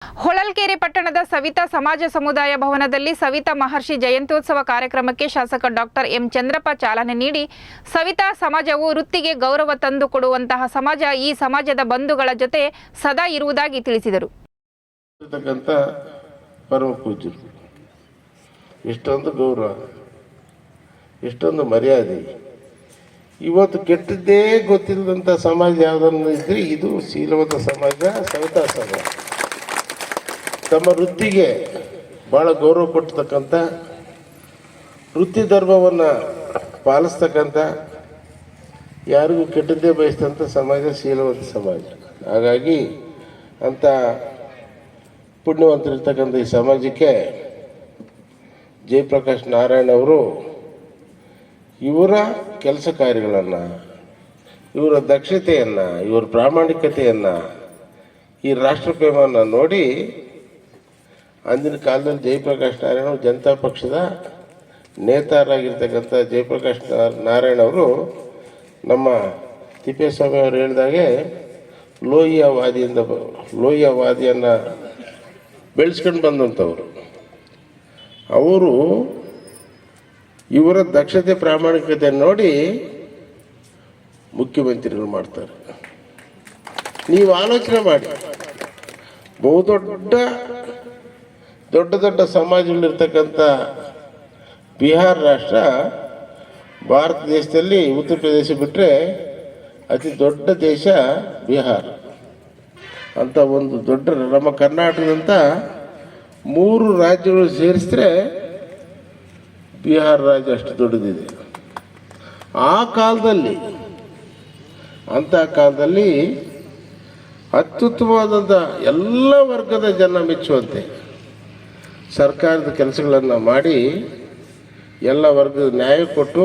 ಹೊಳಲ್ಕೆರೆ ಪಟ್ಟಣದ ಸವಿತಾ ಸಮಾಜ ಸಮುದಾಯ ಭವನದಲ್ಲಿ ಸವಿತಾ ಮಹರ್ಷಿ ಜಯಂತ್ಯೋತ್ಸವ ಕಾರ್ಯಕ್ರಮಕ್ಕೆ ಶಾಸಕ ಡಾಕ್ಟರ್ ಎಂ ಚಂದ್ರಪ್ಪ ಚಾಲನೆ ನೀಡಿ ಸವಿತಾ ಸಮಾಜವು ವೃತ್ತಿಗೆ ಗೌರವ ತಂದು ಕೊಡುವಂತಹ ಸಮಾಜ, ಈ ಸಮಾಜದ ಬಂಧುಗಳ ಜೊತೆ ಸದಾ ಇರುವುದಾಗಿ ತಿಳಿಸಿದರು. ಪರಮ ಪೂಜ್ಯರು, ಎಷ್ಟೊಂದು ಗೌರವ, ಎಷ್ಟೊಂದು ಮರ್ಯಾದೆ. ಇವತ್ತು ಕೆಟ್ಟದ್ದೇ ಗೊತ್ತಿಲ್ಲದಂಥ ಸಮಾಜ ಯಾವುದನ್ನು ಇದ್ರೆ ಇದು ಶೀಲವತ ಸಮಾಜ, ಸವಿತಾ ಸಮಾಜ. ತಮ್ಮ ವೃತ್ತಿಗೆ ಭಾಳ ಗೌರವ ಕೊಡ್ತಕ್ಕಂಥ, ವೃತ್ತಿ ಧರ್ಮವನ್ನು ಪಾಲಿಸ್ತಕ್ಕಂಥ, ಯಾರಿಗೂ ಕೆಟ್ಟದ್ದೇ ಬಯಸ್ತಂಥ ಸಮಾಜ ಶೀಲವತ ಸಮಾಜ. ಹಾಗಾಗಿ ಅಂಥ ಪುಣ್ಯವಂತರಿರ್ತಕ್ಕಂಥ ಈ ಸಮಾಜಕ್ಕೆ ಜಯಪ್ರಕಾಶ್ ನಾರಾಯಣ್ ಅವರು ಇವರ ಕೆಲಸ ಕಾರ್ಯಗಳನ್ನು, ಇವರ ದಕ್ಷತೆಯನ್ನು, ಇವರ ಪ್ರಾಮಾಣಿಕತೆಯನ್ನು, ಈ ರಾಷ್ಟ್ರಪ್ರೇಮವನ್ನು ನೋಡಿ ಅಂದಿನ ಕಾಲದಲ್ಲಿ ಜಯಪ್ರಕಾಶ್ ನಾರಾಯಣ ಜನತಾ ಪಕ್ಷದ ನೇತಾರರಾಗಿರ್ತಕ್ಕಂಥ ಜಯಪ್ರಕಾಶ್ ನಾರಾಯಣ್ ಅವರು ನಮ್ಮ ತಿಪ್ಪೇಸ್ವಾಮಿ ಅವರು ಹೇಳಿದಾಗೆ ಲೋಹಿಯವಾದಿಯನ್ನು ಬೆಳೆಸ್ಕೊಂಡು ಬಂದಂಥವ್ರು. ಅವರು ಇವರ ದಕ್ಷತೆ ಪ್ರಾಮಾಣಿಕತೆಯನ್ನು ನೋಡಿ ಮುಖ್ಯಮಂತ್ರಿಗಳು ಮಾಡ್ತಾರೆ. ನೀವು ಆಲೋಚನೆ ಮಾಡಿ, ದೊಡ್ಡ ದೊಡ್ಡ ಸಮಾಜಗಳಿರ್ತಕ್ಕಂಥ ಬಿಹಾರ ರಾಷ್ಟ್ರ ಭಾರತ ದೇಶದಲ್ಲಿ ಉತ್ತರ ಪ್ರದೇಶ ಬಿಟ್ಟರೆ ಅತಿ ದೊಡ್ಡ ದೇಶ ಬಿಹಾರ ಅಂತ. ಒಂದು ದೊಡ್ಡ ನಮ್ಮ ಕರ್ನಾಟಕದಂಥ 3 ರಾಜ್ಯಗಳು ಸೇರಿಸಿದ್ರೆ ಬಿಹಾರ ರಾಜ್ಯ ಅಷ್ಟು ದೊಡ್ಡದಿದೆ. ಆ ಕಾಲದಲ್ಲಿ, ಅಂಥ ಕಾಲದಲ್ಲಿ ಅತ್ಯುತ್ತಮವಾದಂಥ ಎಲ್ಲ ವರ್ಗದ ಜನ ಮೆಚ್ಚುವಂತೆ ಸರ್ಕಾರದ ಕೆಲಸಗಳನ್ನು ಮಾಡಿ ಎಲ್ಲ ವರ್ಗದ ನ್ಯಾಯ ಕೊಟ್ಟು